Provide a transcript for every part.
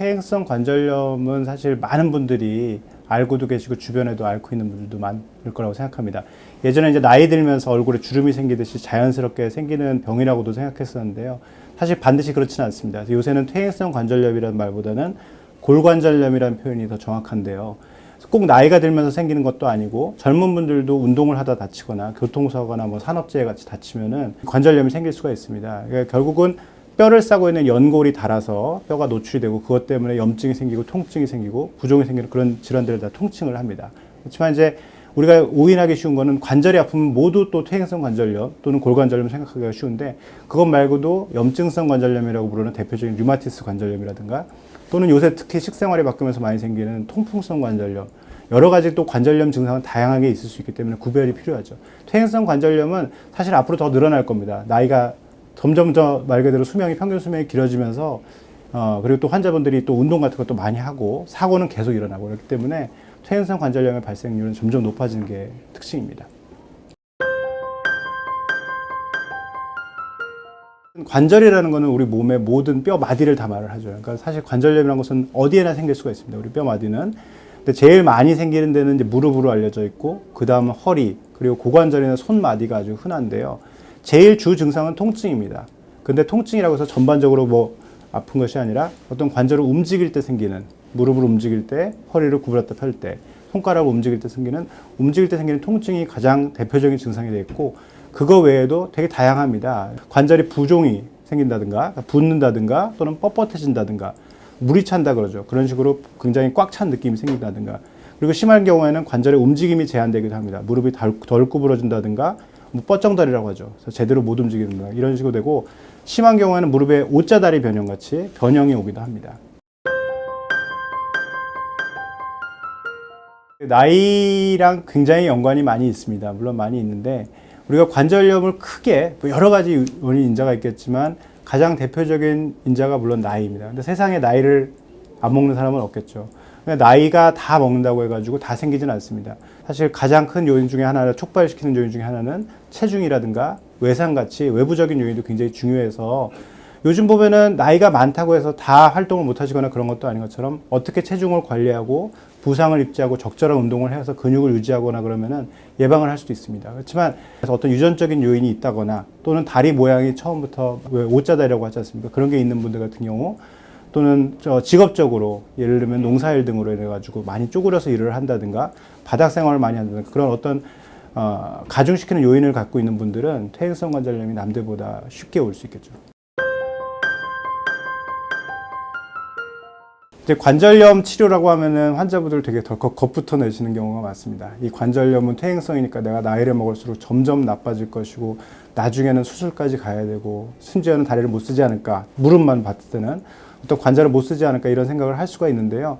퇴행성 관절염은 사실 많은 분들이 알고도 계시고 주변에도 앓고 있는 분들도 많을 거라고 생각합니다. 예전에 이제 나이 들면서 얼굴에 주름이 생기듯이 자연스럽게 생기는 병이라고도 생각했었는데요. 사실 반드시 그렇지는 않습니다. 요새는 퇴행성 관절염이라는 말보다는 골관절염이라는 표현이 더 정확한데요. 꼭 나이가 들면서 생기는 것도 아니고 젊은 분들도 운동을 하다 다치거나 교통사고나 뭐 산업재해 같이 다치면은 관절염이 생길 수가 있습니다. 그러니까 결국은 뼈를 싸고 있는 연골이 닳아서 뼈가 노출이 되고 그것 때문에 염증이 생기고 통증이 생기고 부종이 생기는 그런 질환들을 다 통칭을 합니다. 그렇지만 이제 우리가 오인하기 쉬운 거는 관절이 아프면 모두 또 퇴행성 관절염 또는 골관절염 생각하기가 쉬운데 그것 말고도 염증성 관절염이라고 부르는 대표적인 류마티스 관절염이라든가 또는 요새 특히 식생활이 바뀌면서 많이 생기는 통풍성 관절염 여러 가지 또 관절염 증상은 다양하게 있을 수 있기 때문에 구별이 필요하죠. 퇴행성 관절염은 사실 앞으로 더 늘어날 겁니다. 나이가 점점 더 말 그대로 수명이 평균 수명이 길어지면서 그리고 또 환자분들이 또 운동 같은 것도 많이 하고 사고는 계속 일어나고 그렇기 때문에 퇴행성 관절염의 발생률은 점점 높아지는 게 특징입니다. 관절이라는 것은 우리 몸의 모든 뼈 마디를 다 말을 하죠. 그러니까 사실 관절염이라는 것은 어디에나 생길 수가 있습니다. 우리 뼈 마디는. 근데 제일 많이 생기는 데는 이제 무릎으로 알려져 있고, 그 다음은 허리, 그리고 고관절이나 손 마디가 아주 흔한데요. 제일 주 증상은 통증입니다. 근데 통증이라고 해서 전반적으로 뭐 아픈 것이 아니라 어떤 관절을 움직일 때 생기는, 무릎을 움직일 때, 허리를 구부렸다 펼 때, 손가락을 움직일 때 생기는 통증이 가장 대표적인 증상이 되어 있고, 그거 외에도 되게 다양합니다. 관절이 부종이 생긴다든가, 붓는다든가, 또는 뻣뻣해진다든가, 물이 찬다 그러죠. 그런 식으로 굉장히 꽉 찬 느낌이 생긴다든가, 그리고 심한 경우에는 관절의 움직임이 제한되기도 합니다. 무릎이 덜 구부러진다든가, 뭐 뻗정다리라고 하죠. 그래서 제대로 못 움직이는다. 이런 식으로 되고, 심한 경우에는 무릎에 오자다리 변형같이 변형이 오기도 합니다. 나이랑 굉장히 연관이 많이 있습니다. 물론 많이 있는데, 우리가 관절염을 크게 여러 가지 원인 인자가 있겠지만 가장 대표적인 인자가 물론 나이입니다. 근데 세상에 나이를 안 먹는 사람은 없겠죠. 나이가 다 먹는다고 해가지고 다 생기지는 않습니다. 사실 가장 큰 요인 중에 하나를 촉발시키는 요인 중에 하나는 체중이라든가 외상같이 외부적인 요인도 굉장히 중요해서 요즘 보면은 나이가 많다고 해서 다 활동을 못 하시거나 그런 것도 아닌 것처럼 어떻게 체중을 관리하고 부상을 입지하고 적절한 운동을 해서 근육을 유지하거나 그러면은 예방을 할 수도 있습니다. 그렇지만 어떤 유전적인 요인이 있다거나 또는 다리 모양이 처음부터 오자다리라고 하지 않습니까? 그런 게 있는 분들 같은 경우 또는 직업적으로 예를 들면 농사일 등으로 인해가지고 많이 쪼그려서 일을 한다든가 바닥 생활을 많이 한다든가 그런 어떤 가중시키는 요인을 갖고 있는 분들은 퇴행성 관절염이 남들보다 쉽게 올 수 있겠죠. 이제 관절염 치료라고 하면은 환자분들 되게 더 겁부터 내시는 경우가 많습니다. 이 관절염은 퇴행성이니까 내가 나이를 먹을수록 점점 나빠질 것이고 나중에는 수술까지 가야 되고 심지어는 다리를 못 쓰지 않을까, 무릎만 봤을 때는 어떤 관절을 못 쓰지 않을까 이런 생각을 할 수가 있는데요.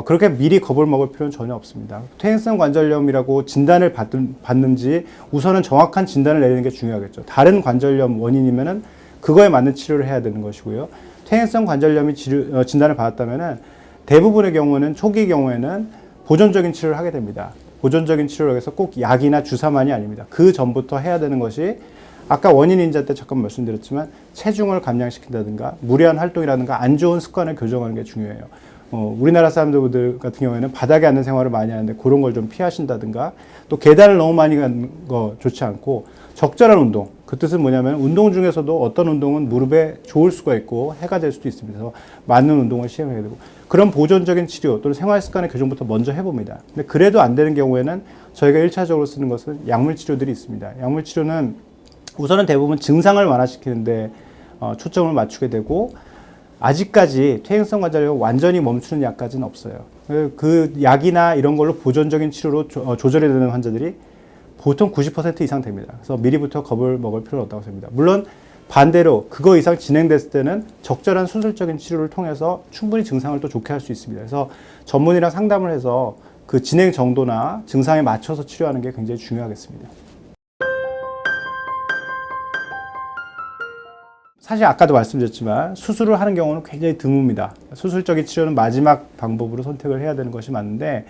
그렇게 미리 겁을 먹을 필요는 전혀 없습니다. 퇴행성 관절염이라고 진단을 받는지 우선은 정확한 진단을 내리는 게 중요하겠죠. 다른 관절염 원인이면은 그거에 맞는 치료를 해야 되는 것이고요. 퇴행성 관절염이 진단을 받았다면 대부분의 경우는 초기 경우에는 보존적인 치료를 하게 됩니다. 보존적인 치료를 해서 꼭 약이나 주사만이 아닙니다. 그 전부터 해야 되는 것이 아까 원인 인자 때 잠깐 말씀드렸지만 체중을 감량시킨다든가 무리한 활동이라든가 안 좋은 습관을 교정하는 게 중요해요. 우리나라 사람들 같은 경우에는 바닥에 앉는 생활을 많이 하는데 그런 걸 좀 피하신다든가 또 계단을 너무 많이 가는 거 좋지 않고 적절한 운동, 그 뜻은 뭐냐면 운동 중에서도 어떤 운동은 무릎에 좋을 수가 있고 해가 될 수도 있습니다. 그래서 맞는 운동을 시행해야 되고 그런 보존적인 치료 또는 생활 습관의 교정부터 먼저 해봅니다. 근데 그래도 안 되는 경우에는 저희가 1차적으로 쓰는 것은 약물 치료들이 있습니다. 약물 치료는 우선은 대부분 증상을 완화시키는데 초점을 맞추게 되고 아직까지 퇴행성 관절염을 완전히 멈추는 약까지는 없어요. 그 약이나 이런 걸로 보존적인 치료로 조절이 되는 환자들이 보통 90% 이상 됩니다. 그래서 미리부터 겁을 먹을 필요는 없다고 생각합니다. 물론 반대로 그거 이상 진행됐을 때는 적절한 수술적인 치료를 통해서 충분히 증상을 또 좋게 할 수 있습니다. 그래서 전문의랑 상담을 해서 그 진행 정도나 증상에 맞춰서 치료하는 게 굉장히 중요하겠습니다. 사실 아까도 말씀드렸지만 수술을 하는 경우는 굉장히 드뭅니다. 수술적인 치료는 마지막 방법으로 선택을 해야 되는 것이 맞는데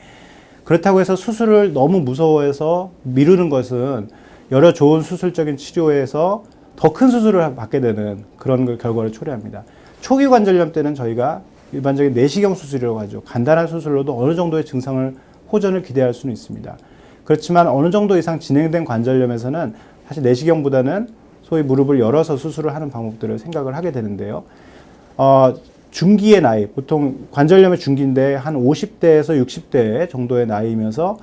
그렇다고 해서 수술을 너무 무서워해서 미루는 것은 여러 좋은 수술적인 치료에서 더 큰 수술을 받게 되는 그런 결과를 초래합니다. 초기 관절염 때는 저희가 일반적인 내시경 수술이라고 하죠. 간단한 수술로도 어느 정도의 증상을 호전을 기대할 수는 있습니다. 그렇지만 어느 정도 이상 진행된 관절염에서는 사실 내시경보다는 소위 무릎을 열어서 수술을 하는 방법들을 생각을 하게 되는데요. 중기의 나이, 보통 관절염의 중기인데 한 50대에서 60대 정도의 나이이면서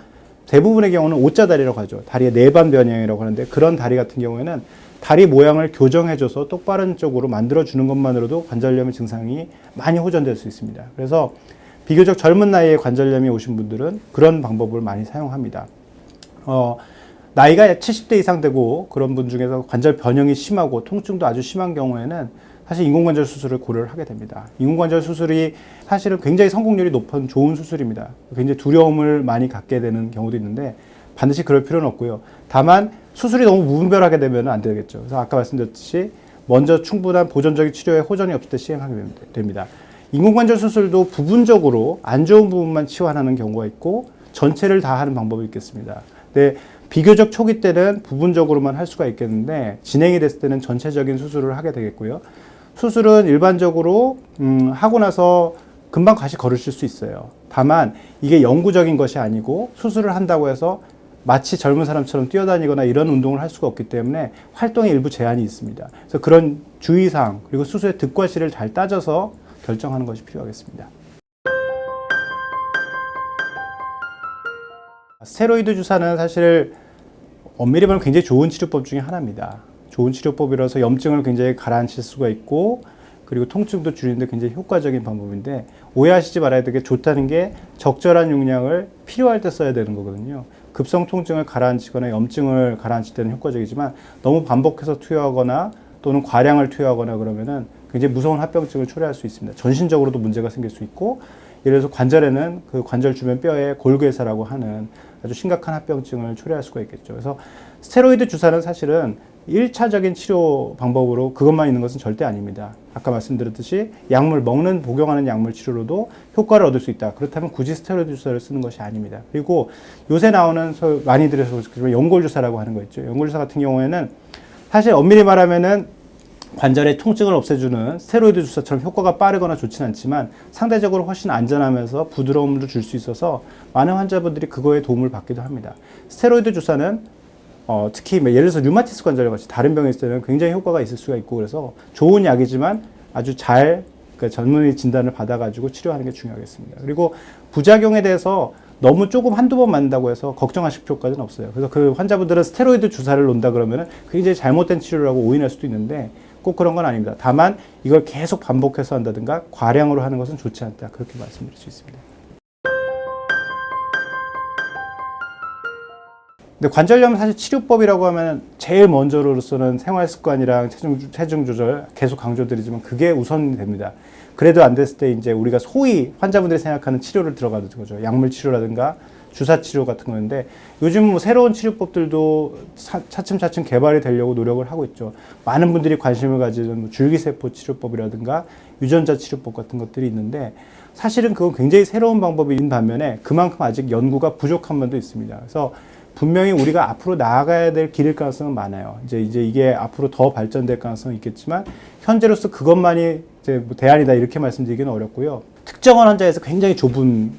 대부분의 경우는 O자 다리라고 하죠. 다리의 내반 변형이라고 하는데 그런 다리 같은 경우에는 다리 모양을 교정해줘서 똑바른 쪽으로 만들어주는 것만으로도 관절염의 증상이 많이 호전될 수 있습니다. 그래서 비교적 젊은 나이에 관절염이 오신 분들은 그런 방법을 많이 사용합니다. 나이가 70대 이상 되고 그런 분 중에서 관절 변형이 심하고 통증도 아주 심한 경우에는 사실 인공관절 수술을 고려를 하게 됩니다. 인공관절 수술이 사실은 굉장히 성공률이 높은 좋은 수술입니다. 굉장히 두려움을 많이 갖게 되는 경우도 있는데 반드시 그럴 필요는 없고요. 다만 수술이 너무 무분별하게 되면 안 되겠죠. 그래서 아까 말씀드렸듯이 먼저 충분한 보존적인 치료에 호전이 없을 때 시행하게 됩니다. 인공관절 수술도 부분적으로 안 좋은 부분만 치환하는 경우가 있고 전체를 다 하는 방법이 있겠습니다. 근데 비교적 초기 때는 부분적으로만 할 수가 있겠는데 진행이 됐을 때는 전체적인 수술을 하게 되겠고요. 수술은 일반적으로 하고 나서 금방 다시 걸으실 수 있어요. 다만 이게 영구적인 것이 아니고 수술을 한다고 해서 마치 젊은 사람처럼 뛰어다니거나 이런 운동을 할 수가 없기 때문에 활동에 일부 제한이 있습니다. 그래서 그런 주의사항 그리고 수술의 득과실을 잘 따져서 결정하는 것이 필요하겠습니다. 스테로이드 주사는 사실 엄밀히 말하면 굉장히 좋은 치료법 중에 하나입니다. 좋은 치료법이라서 염증을 굉장히 가라앉힐 수가 있고 그리고 통증도 줄이는데 굉장히 효과적인 방법인데 오해하시지 말아야 될 게 좋다는 게 적절한 용량을 필요할 때 써야 되는 거거든요. 급성 통증을 가라앉히거나 염증을 가라앉힐 때는 효과적이지만 너무 반복해서 투여하거나 또는 과량을 투여하거나 그러면은 굉장히 무서운 합병증을 초래할 수 있습니다. 전신적으로도 문제가 생길 수 있고 예를 들어서 관절에는 그 관절 주변 뼈에 골괴사라고 하는 아주 심각한 합병증을 초래할 수가 있겠죠. 그래서 스테로이드 주사는 사실은 1차적인 치료 방법으로 그것만 있는 것은 절대 아닙니다. 아까 말씀드렸듯이 약물, 먹는, 복용하는 약물 치료로도 효과를 얻을 수 있다. 그렇다면 굳이 스테로이드 주사를 쓰는 것이 아닙니다. 그리고 요새 나오는 많이들 해서 연골 주사라고 하는 거 있죠. 연골 주사 같은 경우에는 사실 엄밀히 말하면은 관절의 통증을 없애주는 스테로이드 주사처럼 효과가 빠르거나 좋지는 않지만 상대적으로 훨씬 안전하면서 부드러움도 줄 수 있어서 많은 환자분들이 그거에 도움을 받기도 합니다. 스테로이드 주사는 특히 예를 들어서 류마티스 관절 같이 다른 병에 있을 때는 굉장히 효과가 있을 수가 있고 그래서 좋은 약이지만 아주 잘 그러니까 전문의 진단을 받아가지고 치료하는 게 중요하겠습니다. 그리고 부작용에 대해서 너무 조금 한두 번 맞는다고 해서 걱정하실 필요까지는 없어요. 그래서 그 환자분들은 스테로이드 주사를 놓는다 그러면은 굉장히 잘못된 치료라고 오인할 수도 있는데 꼭 그런 건 아닙니다. 다만 이걸 계속 반복해서 한다든가 과량으로 하는 것은 좋지 않다. 그렇게 말씀드릴 수 있습니다. 근데 관절염은 사실 치료법이라고 하면 제일 먼저로서는 생활 습관이랑 체중 조절 계속 강조드리지만 그게 우선이 됩니다. 그래도 안 됐을 때 이제 우리가 소위 환자분들이 생각하는 치료를 들어가는 거죠. 약물 치료라든가 주사 치료 같은 거인데 요즘 뭐 새로운 치료법들도 차츰차츰 개발이 되려고 노력을 하고 있죠. 많은 분들이 관심을 가지는 뭐 줄기세포 치료법이라든가 유전자 치료법 같은 것들이 있는데 사실은 그건 굉장히 새로운 방법인 반면에 그만큼 아직 연구가 부족한 면도 있습니다. 그래서 분명히 우리가 앞으로 나아가야 될 길일 가능성은 많아요. 이제 이게 앞으로 더 발전될 가능성은 있겠지만 현재로서 그것만이 이제 뭐 대안이다 이렇게 말씀드리기는 어렵고요. 특정한 환자에서 굉장히 좁은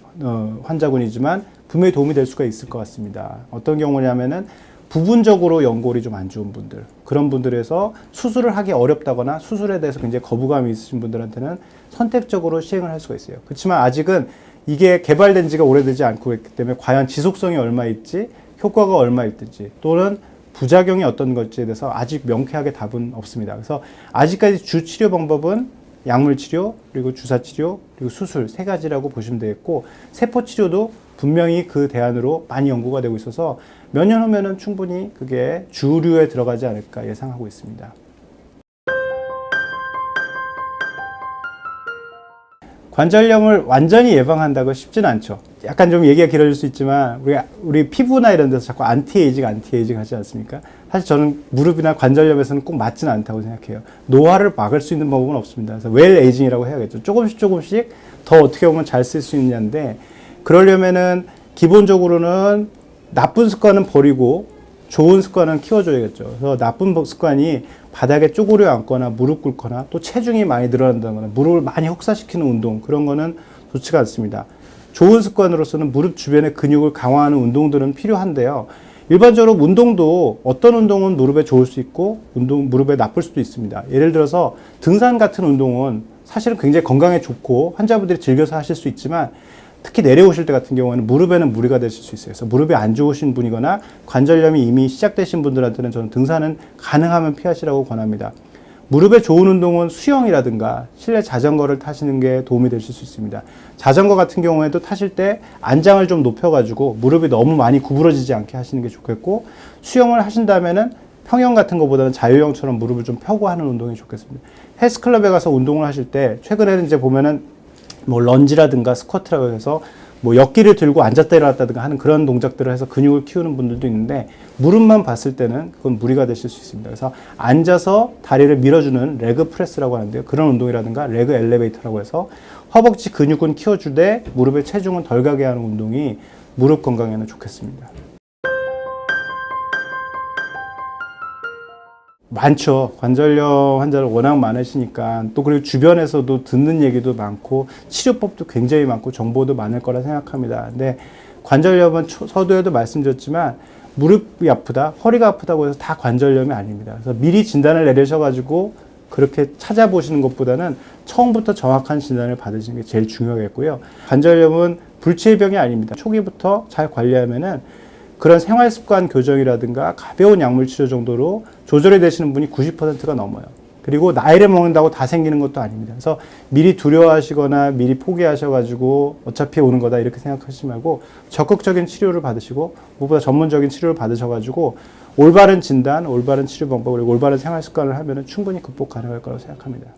환자군이지만 분명히 도움이 될 수가 있을 것 같습니다. 어떤 경우냐면은 부분적으로 연골이 좀 안 좋은 분들, 그런 분들에서 수술을 하기 어렵다거나 수술에 대해서 굉장히 거부감이 있으신 분들한테는 선택적으로 시행을 할 수가 있어요. 그렇지만 아직은 이게 개발된 지가 오래되지 않고 있기 때문에 과연 지속성이 얼마 있지, 효과가 얼마 있든지 또는 부작용이 어떤 것지에 대해서 아직 명쾌하게 답은 없습니다. 그래서 아직까지 주 치료 방법은 약물 치료, 그리고 주사 치료, 그리고 수술 세 가지라고 보시면 되겠고 세포 치료도 분명히 그 대안으로 많이 연구가 되고 있어서 몇 년 후면은 충분히 그게 주류에 들어가지 않을까 예상하고 있습니다. 관절염을 완전히 예방한다고 쉽지는 않죠. 약간 좀 얘기가 길어질 수 있지만 우리 피부나 이런 데서 자꾸 안티에이징 하지 않습니까? 사실 저는 무릎이나 관절염에서는 꼭 맞지는 않다고 생각해요. 노화를 막을 수 있는 방법은 없습니다. 그래서 웰 에이징이라고 해야겠죠. 조금씩 더 어떻게 보면 잘 쓸 수 있냐인데 그러려면은 기본적으로는 나쁜 습관은 버리고 좋은 습관은 키워줘야겠죠. 그래서 나쁜 습관이 바닥에 쪼그려 앉거나 무릎 꿇거나 또 체중이 많이 늘어난다거나 무릎을 많이 혹사시키는 운동, 그런 거는 좋지가 않습니다. 좋은 습관으로서는 무릎 주변의 근육을 강화하는 운동들은 필요한데요. 일반적으로 운동도 어떤 운동은 무릎에 좋을 수 있고 무릎에 나쁠 수도 있습니다. 예를 들어서 등산 같은 운동은 사실은 굉장히 건강에 좋고 환자분들이 즐겨서 하실 수 있지만, 특히 내려오실 때 같은 경우에는 무릎에는 무리가 되실 수 있어요. 그래서 무릎이 안 좋으신 분이거나 관절염이 이미 시작되신 분들한테는 저는 등산은 가능하면 피하시라고 권합니다. 무릎에 좋은 운동은 수영이라든가 실내 자전거를 타시는 게 도움이 되실 수 있습니다. 자전거 같은 경우에도 타실 때 안장을 좀 높여가지고 무릎이 너무 많이 구부러지지 않게 하시는 게 좋겠고, 수영을 하신다면은 평영 같은 것보다는 자유형처럼 무릎을 좀 펴고 하는 운동이 좋겠습니다. 헬스클럽에 가서 운동을 하실 때 최근에는 이제 보면은 뭐 런지라든가 스쿼트라고 해서 뭐 역기를 들고 앉았다 일어났다든가 하는 그런 동작들을 해서 근육을 키우는 분들도 있는데, 무릎만 봤을 때는 그건 무리가 되실 수 있습니다. 그래서 앉아서 다리를 밀어주는 레그 프레스라고 하는데요. 그런 운동이라든가 레그 엘리베이터라고 해서 허벅지 근육은 키워주되 무릎의 체중은 덜 가게 하는 운동이 무릎 건강에는 좋겠습니다. 많죠. 관절염 환자를 워낙 많으시니까, 또 그리고 주변에서도 듣는 얘기도 많고 치료법도 굉장히 많고 정보도 많을 거라 생각합니다. 근데 관절염은 서두에도 말씀드렸지만 무릎이 아프다, 허리가 아프다고 해서 다 관절염이 아닙니다. 그래서 미리 진단을 내리셔가지고 그렇게 찾아보시는 것보다는 처음부터 정확한 진단을 받으시는 게 제일 중요하겠고요. 관절염은 불치의 병이 아닙니다. 초기부터 잘 관리하면은 그런 생활습관 교정이라든가 가벼운 약물 치료 정도로 조절이 되시는 분이 90%가 넘어요. 그리고 나이를 먹는다고 다 생기는 것도 아닙니다. 그래서 미리 두려워하시거나 미리 포기하셔가지고 어차피 오는 거다 이렇게 생각하시지 말고 적극적인 치료를 받으시고, 무엇보다 전문적인 치료를 받으셔가지고 올바른 진단, 올바른 치료 방법, 그리고 올바른 생활습관을 하면 충분히 극복 가능할 거라고 생각합니다.